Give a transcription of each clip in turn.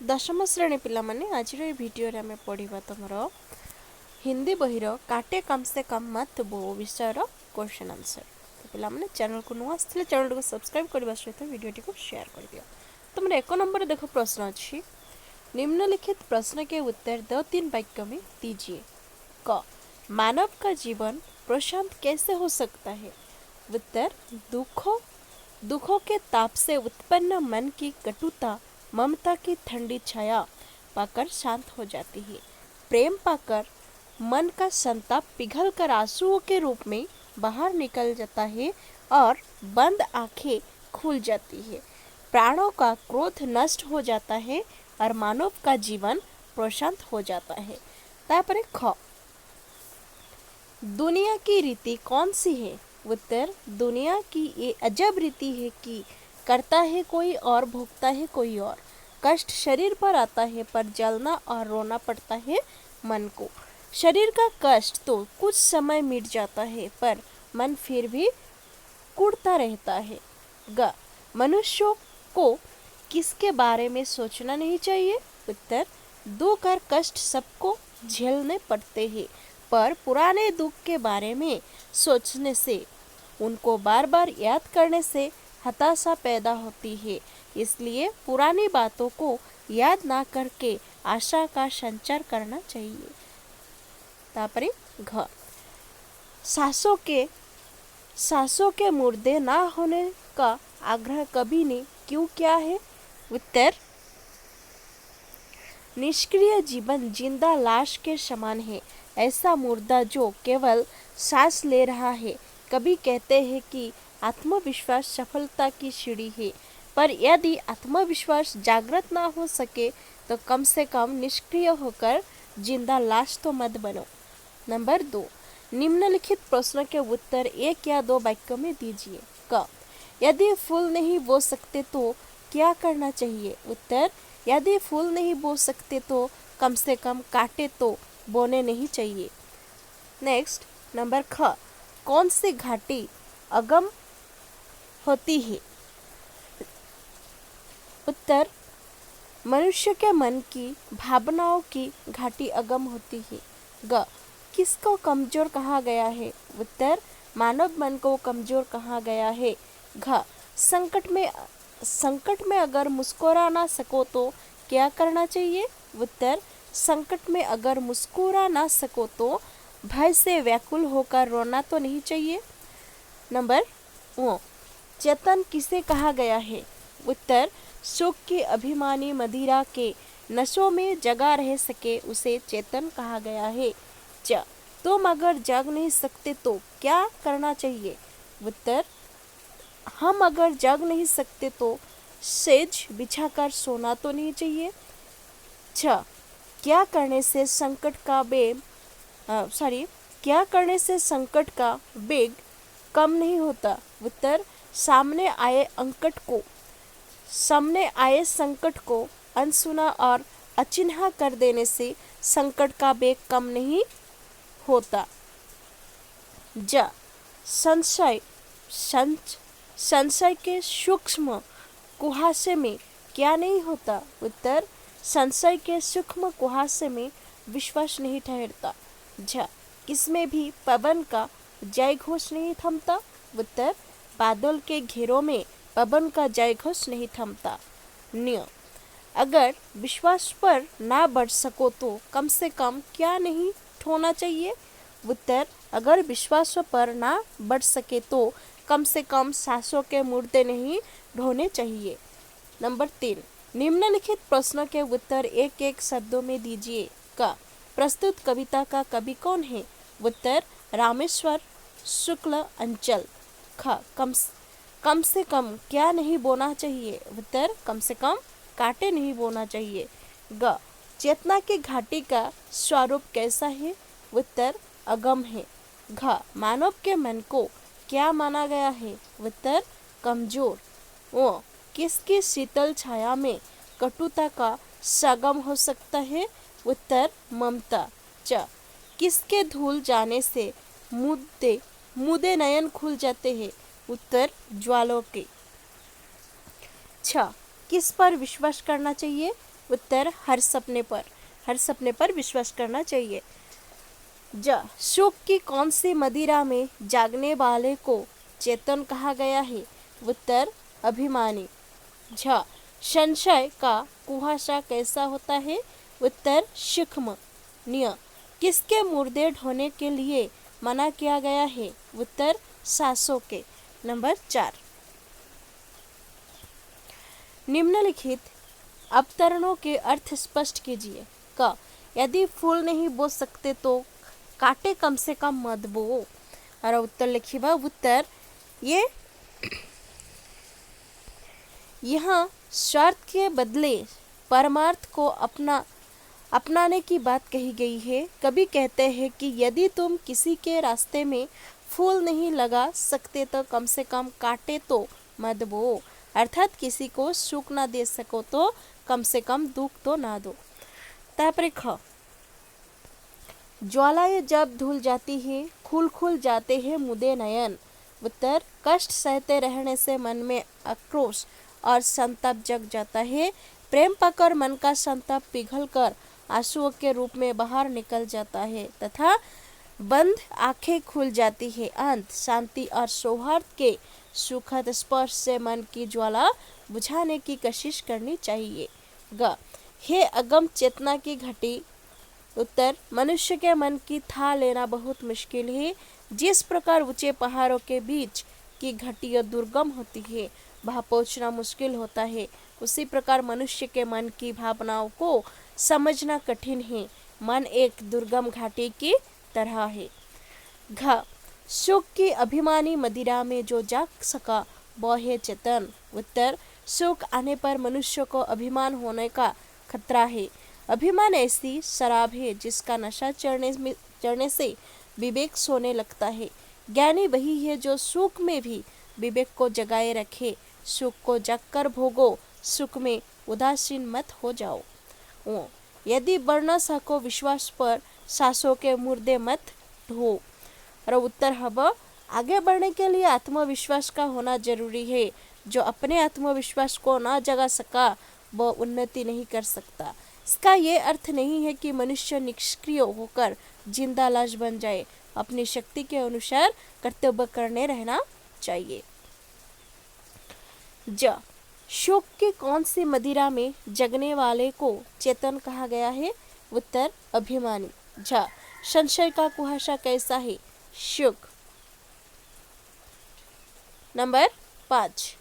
दशम श्रेणी पिलामाने आज भिडियो आम पढ़ा तुम हिंदी बही काटे कम से कम मत बो विषय क्वेश्चन आंसर। तो पिलामाने चैनल को नुआ आसते चैनल को सब्सक्राइब करने सहित वीडियो को शेयर कर दियो। तुम एक नंबर देख प्रश्न अच्छी, निम्नलिखित प्रश्न के उत्तर 2-3 वाक्य में दीजिए। क मानव का जीवन प्रशांत कैसे हो सकता है? उत्तर दुखों के ताप से उत्पन्न मन की कटुता ममता की ठंडी छाया पाकर शांत हो जाती है। प्रेम पाकर मन का संताप पिघल कर आंसुओं के रूप में बाहर निकल जाता है और बंद आंखें खुल जाती है। प्राणों का क्रोध नष्ट हो जाता है और मानव का जीवन प्रशांत हो जाता है। तापरे ख दुनिया की रीति कौन सी है? उत्तर दुनिया की ये अजब रीति है कि करता है कोई और भोगता है कोई और। कष्ट शरीर पर आता है पर जलना और रोना पड़ता है मन को। शरीर का कष्ट तो कुछ समय मिट जाता है पर मन फिर भी कुढ़ता रहता है। ग मनुष्यों को किसके बारे में सोचना नहीं चाहिए? उत्तर दुख और कष्ट सबको झेलने पड़ते हैं पर पुराने दुख के बारे में सोचने से, उनको बार बार याद करने से हताशा पैदा होती है। इसलिए पुरानी बातों को याद ना करके आशा का संचार करना चाहिए। तापरे घ सासों के मुर्दे ना होने का आग्रह कभी ने क्यों किया है? उत्तर निष्क्रिय जीवन जिंदा लाश के समान है। ऐसा मुर्दा जो केवल सांस ले रहा है। कभी कहते हैं कि आत्मविश्वास सफलता की सीढ़ी है, पर यदि आत्मविश्वास जागृत ना हो सके तो कम से कम निष्क्रिय होकर जिंदा लाश तो मत बनो। नंबर 2, निम्नलिखित प्रश्न के उत्तर 1 या 2 वाक्यों में दीजिए। क यदि फूल नहीं बो सकते तो क्या करना चाहिए? उत्तर यदि फूल नहीं बो सकते तो कम से कम कांटे तो बोने नहीं चाहिए। नेक्स्ट नंबर ख कौन सी घाटी अगम होती है? उत्तर मनुष्य के मन की भावनाओं की घाटी अगम होती है। ग किसको कमजोर कहा गया है? उत्तर मानव मन को कमजोर कहा गया है। घ संकट में अगर मुस्कुरा ना सको तो क्या करना चाहिए? उत्तर संकट में अगर मुस्कुरा ना सको तो भय से व्याकुल होकर रोना तो नहीं चाहिए। नंबर ओ चेतन किसे कहा गया है? उत्तर सुख की अभिमानी मदिरा के नशों में जगा रह सके उसे चेतन कहा गया है। च तुम अगर जाग नहीं सकते तो क्या करना चाहिए? उत्तर हम अगर जाग नहीं सकते तो सेज बिछाकर सोना तो नहीं चाहिए। छ क्या करने से संकट का वेग कम नहीं होता? उत्तर सामने आए संकट को अनसुना और अचिन्हा कर देने से संकट का वेग कम नहीं होता। ज संशय के सूक्ष्म कुहासे में क्या नहीं होता? उत्तर संशय के सूक्ष्म कुहासे में विश्वास नहीं ठहरता। झ किसमें भी पवन का जय घोष नहीं थमता? उत्तर बादल के घेरों में पवन का जय घोष नहीं थमता। न्य अगर विश्वास पर ना बढ़ सको तो कम से कम क्या नहीं होना चाहिए? उत्तर अगर विश्वास पर ना बढ़ सके तो कम से कम सासों के मुर्दे नहीं ढोने चाहिए। नंबर 3, निम्नलिखित प्रश्न के उत्तर 1-1 शब्दों में दीजिए। क प्रस्तुत कविता का कवि कौन है? उत्तर रामेश्वर शुक्ल अंचल। ख कम से कम क्या नहीं बोना चाहिए? उत्तर कम से कम कांटे नहीं बोना चाहिए। ग चेतना की घाटी का स्वरूप कैसा है? उत्तर अगम है। घ मानव के मन को क्या माना गया है? उत्तर कमजोर। ओ किसकी शीतल छाया में कटुता का संगम हो सकता है? उत्तर ममता। च किसके धूल जाने से मुदे नयन खुल जाते हैं? उत्तर ज्वालों के। छ किस पर विश्वास करना चाहिए? उत्तर हर सपने पर विश्वास करना चाहिए। ज सुख की कौन सी मदिरा में जागने वाले को चेतन कहा गया है? उत्तर अभिमानी। झ संशय का कुहासा कैसा होता है? उत्तर सूक्ष्म। न्य किसके मुर्दे ढोने के लिए मना किया गया है? उत्तर सासों के। नंबर 4, निम्नलिखित अवतरणों के अर्थ स्पष्ट कीजिए। क यदि फूल नहीं बो सकते तो काटे कम से कम मत बो। और उत्तर लिखिए बा। उत्तर ये यहाँ स्वार्थ के बदले परमार्थ को अपनाने की बात कही गई है। कभी कहते हैं कि यदि तुम किसी के रास्ते में फूल नहीं लगा सकते तो कम से कम काटे तो मत बो, अर्थात किसी को सुख ना दे सको तो कम से कम दुख तो ना दो। तापरे ख ज्वालाएं जब धुल जाती है खुल जाते हैं मुदे नयन। उत्तर कष्ट सहते रहने से मन में आक्रोश और संताप जग जाता है। प्रेम पाकर मन का संताप पिघलकर आंसुओं के रूप में बाहर निकल जाता है तथा बंद आंखें खुल जाती है। अंत शांति और सौहार्द के सुखद स्पर्श से मन की ज्वाला बुझाने की कोशिश करनी चाहिए। ग हे अगम चेतना की घटी। उत्तर मनुष्य के मन की था लेना बहुत मुश्किल है। जिस प्रकार ऊंचे पहाड़ों के बीच की घटिया दुर्गम होती है वहां पहुंचना मुश्किल होता है, उसी प्रकार मनुष्य के मन की भावनाओं को समझना कठिन है। मन एक दुर्गम घाटी की तरह है। घ सुख की अभिमानी मदिरा में जो जाग सका वह है चेतन। उत्तर सुख आने पर मनुष्य को अभिमान होने का खतरा है। अभिमान ऐसी शराब है जिसका नशा चढ़ने से विवेक सोने लगता है। ज्ञानी वही है जो सुख में भी विवेक को जगाए रखे। सुख को जगकर भोगो, सुख में उदासीन मत हो जाओ। यदि बढ़ न सको विश्वास पर सासों के मुर्दे मत ढो। और उत्तर हब आगे बढ़ने के लिए आत्मविश्वास का होना जरूरी है। जो अपने आत्मविश्वास को ना जगा सका वह उन्नति नहीं कर सकता। इसका ये अर्थ नहीं है कि मनुष्य निष्क्रिय होकर जिंदा लाश बन जाए। अपनी शक्ति के अनुसार कर्तव्य करने रहना चाहिए। ज शोक की कौन सी मदिरा में जगने वाले को चेतन कहा गया है? उत्तर अभिमानी। झ संशय का कुहासा कैसा है? शुक। नंबर 5,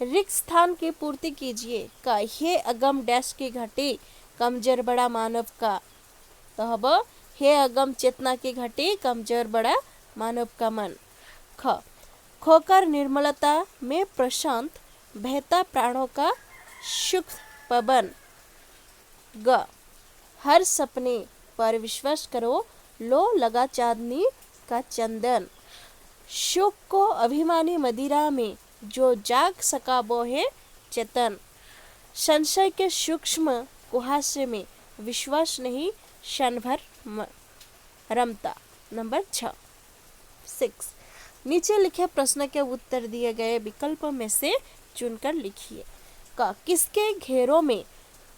रिक्त स्थान की पूर्ति कीजिए। का हे अगम डैश की घटी कमजोर बड़ा मानव का। कहब हे अगम चेतना की घटी कमजोर बड़ा मानव का मन। ख खोकर निर्मलता में प्रशांत बहता प्राणों का सुख पवन। ग हर सपने पर विश्वास करो लो लगा चांदनी का चंदन। सुख को अभिमानी मदिरा में जो जाग सका वो है चेतन। संशय के सूक्ष्म कुहासे में विश्वास नहीं क्षण भर रमता। नंबर 6। नीचे लिखे प्रश्न के उत्तर दिए गए विकल्पों में से चुनकर लिखिए। का किसके घेरों में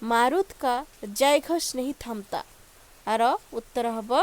मारुत का जयघोष नहीं थमता? और उत्तर हब